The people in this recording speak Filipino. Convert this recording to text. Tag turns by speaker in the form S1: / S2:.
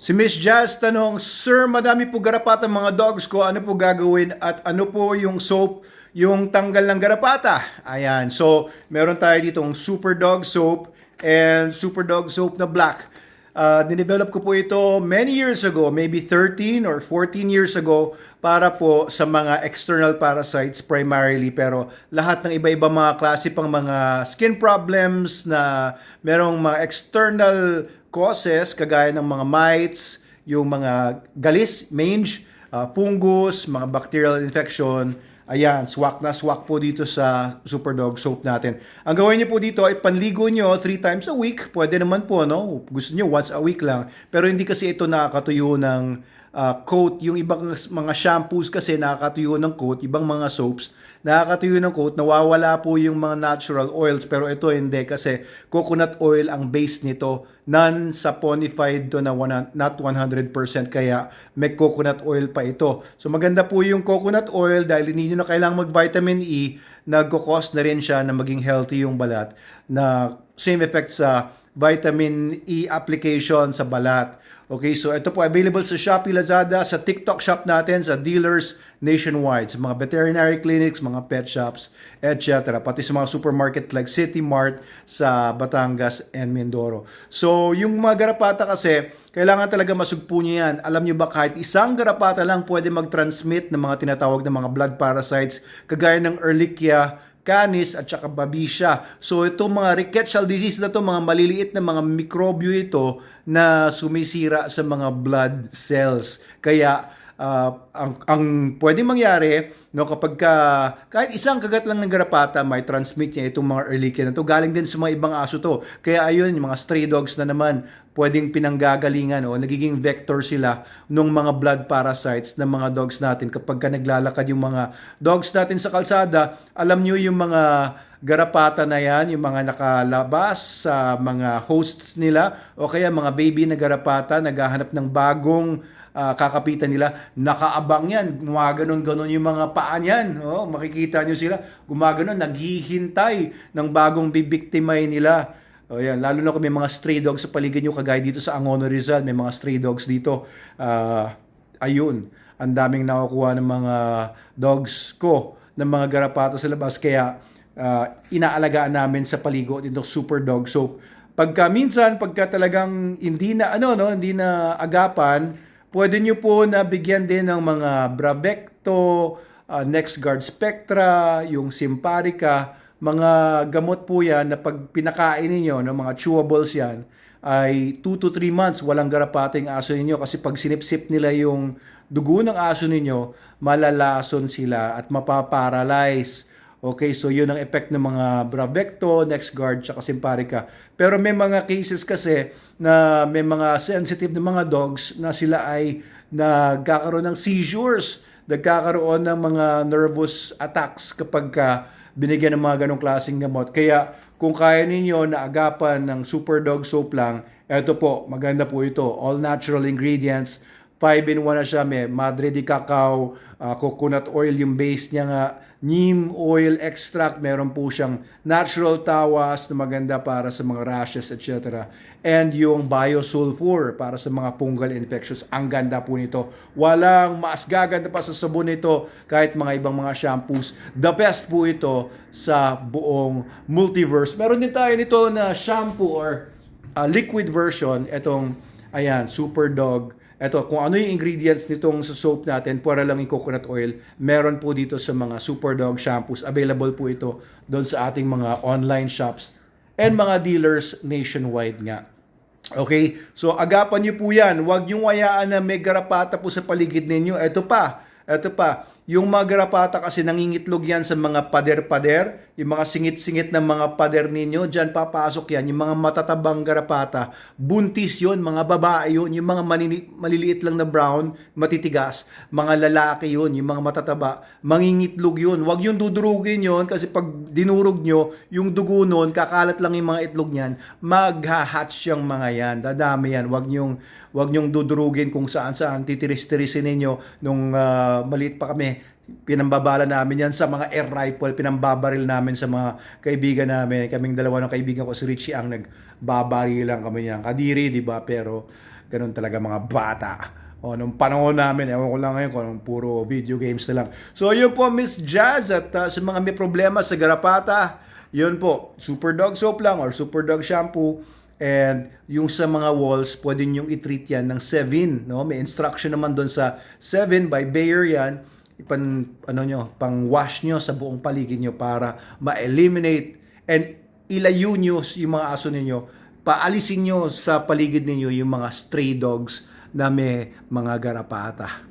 S1: Si Miss Jazz tanong, Sir, madami po garapata mga dogs ko. Ano po gagawin at ano po yung soap, yung tanggal ng garapata? Ayan. So, meron tayo ditong Super Dog Soap and Super Dog Soap na black. Dinevelop ko po ito many years ago, maybe 13 or 14 years ago para po sa mga external parasites primarily, pero lahat ng iba-iba mga klase pang mga skin problems na merong mga external causes kagaya ng mga mites, yung mga galis, mange, fungus, mga bacterial infection. Ayan, swak na swak po dito sa Super Dog Soap natin. Ang gawin niyo po dito ay panligo niyo 3 times a week. Pwede naman po, no? Gusto niyo once a week lang. Pero hindi kasi ito nakakatuyo ng coat. Yung ibang mga shampoos kasi nakakatuyo ng coat. Ibang mga soaps nakakatuyo ng coat. Nawawala po yung mga natural oils. Pero ito hindi kasi coconut oil ang base nito. Non-saponified to na not 100%, kaya may coconut oil pa ito. So maganda po yung coconut oil dahil hindi nyo na kailangang mag-vitamin E, nagkukos na rin siya na maging healthy yung balat, na same effect sa vitamin E application sa balat. Okay, so ito po available sa Shopee, Lazada, sa TikTok shop natin, sa dealers nationwide, sa mga veterinary clinics, mga pet shops, etc. Pati sa mga supermarket like City Mart sa Batangas and Mindoro. So, yung mga garapata kasi, kailangan talaga masugpo nyo yan. Alam nyo ba, kahit isang garapata lang pwede mag-transmit ng mga tinatawag na mga blood parasites, kagaya ng Ehrlichia canis at saka Babesia. So itong mga rickettsial disease na to, mga maliliit na mga mikrobyo ito na sumisira sa mga blood cells. Kaya ang pwedeng mangyari, no, kapag kahit isang kagat lang ng garapata, may transmit niya itong mga Ehrlichia na to. Galing din sa mga ibang aso to. Kaya ayun, yung mga stray dogs na naman, pwedeng pinanggagalingan o nagiging vector sila ng mga blood parasites ng mga dogs natin. Kapag naglalakad yung mga dogs natin sa kalsada, alam nyo yung mga garapata na yan, yung mga nakalabas sa mga hosts nila o kaya mga baby na garapata, naghahanap ng bagong kakapitan nila, nakaabang yan, gumaganon-ganon yung mga paa niyan. Oh, makikita nyo sila, gumaganon, naghihintay ng bagong bibiktimay nila. O yan, lalo na kung may mga stray dogs sa paligid nyo, kagaya dito sa Angono Rizal, may mga stray dogs dito. Ayun, ang daming nakukuha ng mga dogs ko, ng mga garapata sa labas, kaya inaalagaan namin sa paligo dito Super Dog Soap. Pagka talagang hindi na agapan, pwede nyo po na bigyan din ng mga Bravecto, NexGard Spectra, yung Simparica, mga gamot po yan na pag pinakain ninyo, no, mga chewables yan, ay 2 to 3 months walang garapating aso ninyo, kasi pag sinipsip nila yung dugo ng aso ninyo, malalason sila at mapaparalyze. Okay, so yun ang effect ng mga Bravecto, NexGard, tsaka Simparica. Pero may mga cases kasi na may mga sensitive na mga dogs na sila ay nagkakaroon ng seizures, nagkakaroon ng mga nervous attacks kapag binigyan ng mga ganong klaseng gamot. Kaya kung kaya ninyo na agapan ng Super Dog Soap lang, eto po, maganda po ito. All natural ingredients, 5-in-1 na siya. May Madre de Cacao, coconut oil yung base niya nga, neem oil extract, meron po siyang natural tawas na maganda para sa mga rashes, etc. And yung biosulfur para sa mga fungal infections. Ang ganda po nito. Walang mas gaganda pa sa sabon nito kahit mga ibang mga shampoos. The best po ito sa buong multiverse. Meron din tayo nito na shampoo or liquid version. Itong, ayan, Super Dog. Ito, kung ano yung ingredients nitong sa soap natin, para lang yung coconut oil, meron po dito sa mga Super Dog shampoos. Available po ito doon sa ating mga online shops and mga dealers nationwide nga. Okay? So, agapan nyo po yan. Huwag nyo hayaan na may garapata po sa paligid ninyo. Ito pa. Yung mga garapata kasi nangingitlog yan sa mga pader-pader, yung mga singit-singit ng mga pader ninyo, dyan papasok yan, yung mga matatabang garapata, buntis yon, mga babae yun, yung mga maliliit lang na brown, matitigas, mga lalaki yun, yung mga matataba, mangingitlog yun. Huwag yung dudurugin yun kasi pag dinurog nyo, yung dugo nun, kakalat lang yung mga itlog niyan, magha-hatch yung mga yan, dadami yan. Huwag nyong dudurugin kung saan-saan, titiris-tirisin ninyo. Nung maliit pa kami, pinambabala namin yan sa mga air rifle, pinambabaril namin sa mga kaibigan namin. Kaming dalawa ng kaibigan ko, si Richie, ang nagbabaril lang kami yan. Kadiri, di ba? Pero Ganun talaga mga bata. O, nung panahon namin, ewan ko lang ngayon kung anong puro video games na lang. So, yun po, Miss Jazz. At sa mga may problema sa garapata, yun po, Super Dog Soap lang or Super Dog Shampoo. And yung sa mga walls, pwede nyo i-treat yan ng 7. No? May instruction naman doon sa 7 by Bayer yan. Pang wash nyo sa buong paligid nyo para ma-eliminate and ilayo nyo yung mga aso ninyo. Paalisin nyo sa paligid ninyo yung mga stray dogs na may mga garapata.